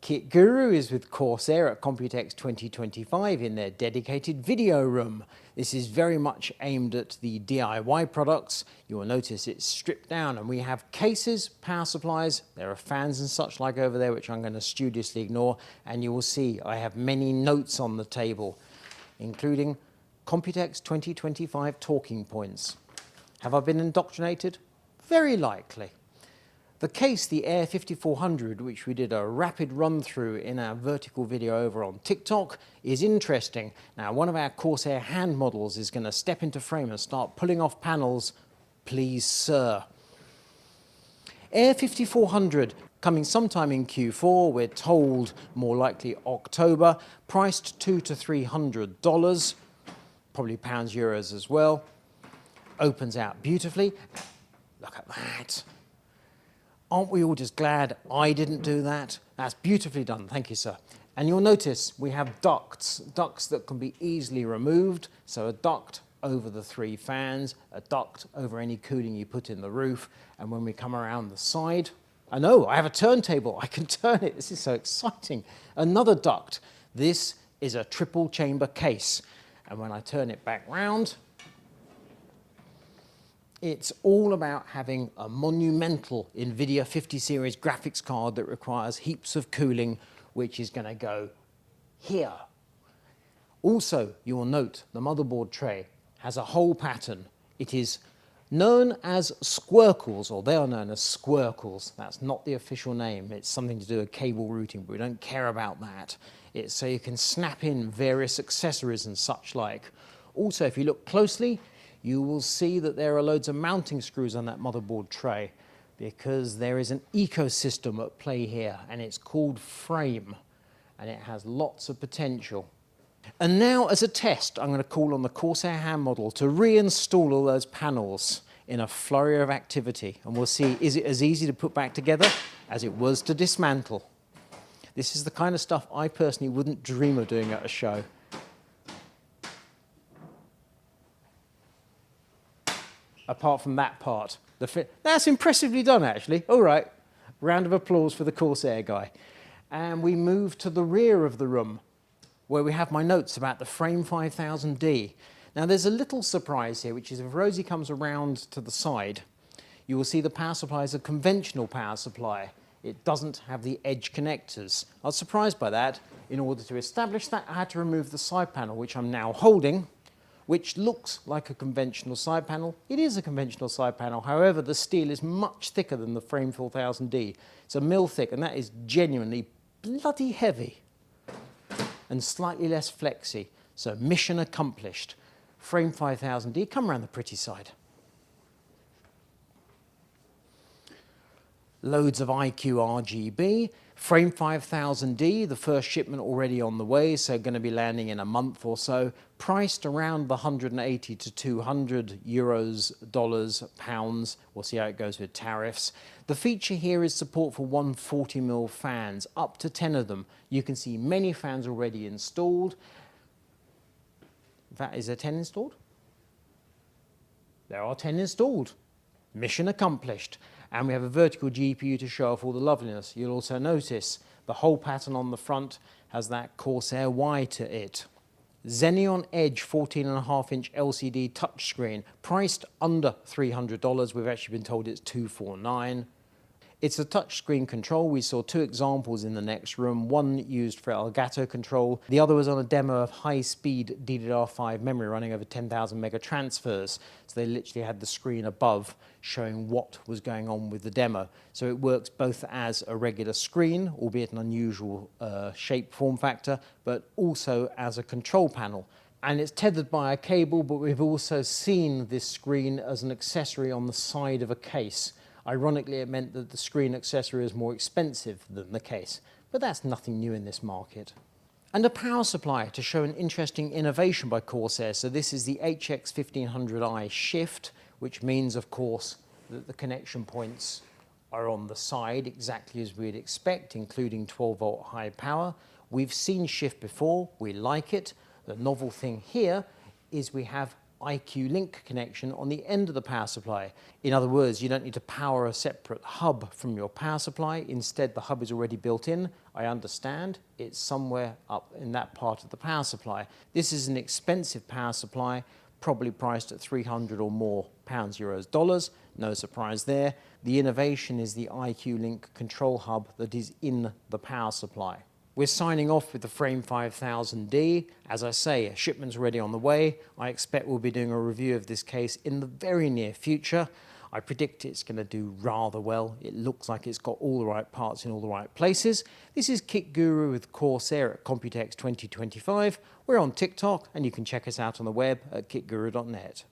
Kit Guru is with Corsair at Computex 2025 in their dedicated video room. This is very much aimed at the DIY products. You will notice it's stripped down and we have cases, power supplies, there are fans and such like over there which I'm going to studiously ignore, and you will see I have many notes on the table, including Computex 2025 talking points. Have I been indoctrinated? Very likely. The case, the Air 5400, which we did a rapid run through in our vertical video over on TikTok, is interesting. Now, one of our Corsair hand models is going to step into frame and start pulling off panels. Please, sir. Air 5400, coming sometime in Q4, we're told more likely October, priced $200 to $300, probably pounds, euros as well. Opens out beautifully. Look at that. Aren't we all just glad I didn't do that? That's beautifully done, thank you, sir. And you'll notice we have ducts that can be easily removed. So a duct over the 3 fans, a duct over any cooling you put in the roof. And when we come around the side, I know, I have a turntable, I can turn it, this is so exciting. Another duct. This is a triple chamber case. And when I turn it back round, it's all about having a monumental NVIDIA 50 series graphics card that requires heaps of cooling, which is going to go here. Also, you will note the motherboard tray has a hole pattern. It is known as Squircles, or they are known as Squircles. That's not the official name. It's something to do with cable routing, but we don't care about that. It's so you can snap in various accessories and such like. Also, if you look closely, you will see that there are loads of mounting screws on that motherboard tray because there is an ecosystem at play here, and it's called frame, and it has lots of potential. And now, as a test, I'm going to call on the Corsair hand model to reinstall all those panels in a flurry of activity, and we'll see, is it as easy to put back together as it was to dismantle? This is the kind of stuff I personally wouldn't dream of doing at a show. Apart from that part. That's impressively done, actually. All right, round of applause for the Corsair guy. And we move to the rear of the room, where we have my notes about the Frame 5000D. Now, there's a little surprise here, which is if Rosie comes around to the side, you will see the power supply is a conventional power supply. It doesn't have the edge connectors. I was surprised by that. In order to establish that, I had to remove the side panel, which I'm now holding, which looks like a conventional side panel. It is a conventional side panel, however, the steel is much thicker than the Frame 4000D. It's a mil thick, and that is genuinely bloody heavy and slightly less flexy. So mission accomplished. Frame 5000D, come around the pretty side. Loads of iCUE RGB. Frame 5000D, the first shipment already on the way, so going to be landing in a month or so. Priced around the 180 to 200 euros, dollars, pounds. We'll see how it goes with tariffs. The feature here is support for 140mm fans, up to 10 of them. You can see many fans already installed. In fact, is there 10 installed? There are 10 installed. Mission accomplished. And we have a vertical GPU to show off all the loveliness. You'll also notice the hole pattern on the front has that Corsair Y to it. Xenon Edge 14.5-inch LCD touchscreen, priced under $300. We've actually been told it's $249. It's a touchscreen control. We saw 2 examples in the next room. One used for Elgato control. The other was on a demo of high-speed DDR5 memory running over 10,000 mega transfers. So they literally had the screen above showing what was going on with the demo. So it works both as a regular screen, albeit an unusual shape form factor, but also as a control panel. And it's tethered by a cable, but we've also seen this screen as an accessory on the side of a case. Ironically, it meant that the screen accessory is more expensive than the case, but that's nothing new in this market. And a power supply to show an interesting innovation by Corsair. So this is the HX1500i Shift, which means, of course, that the connection points are on the side, exactly as we'd expect, including 12-volt high power. We've seen Shift before, we like it. The novel thing here is we have iCUE link connection on the end of the power supply. In other words, you don't need to power a separate hub from your power supply. Instead, the hub is already built in. I understand it's somewhere up in that part of the power supply. This is an expensive power supply, probably priced at 300 or more pounds, euros, dollars. No surprise there. The innovation is the iCUE Link control hub that is in the power supply. We're signing off with the Frame 5000D. As I say, a shipment's ready on the way. I expect we'll be doing a review of this case in the very near future. I predict it's going to do rather well. It looks like it's got all the right parts in all the right places. This is Kit Guru with Corsair at Computex 2025. We're on TikTok, and you can check us out on the web at kitguru.net.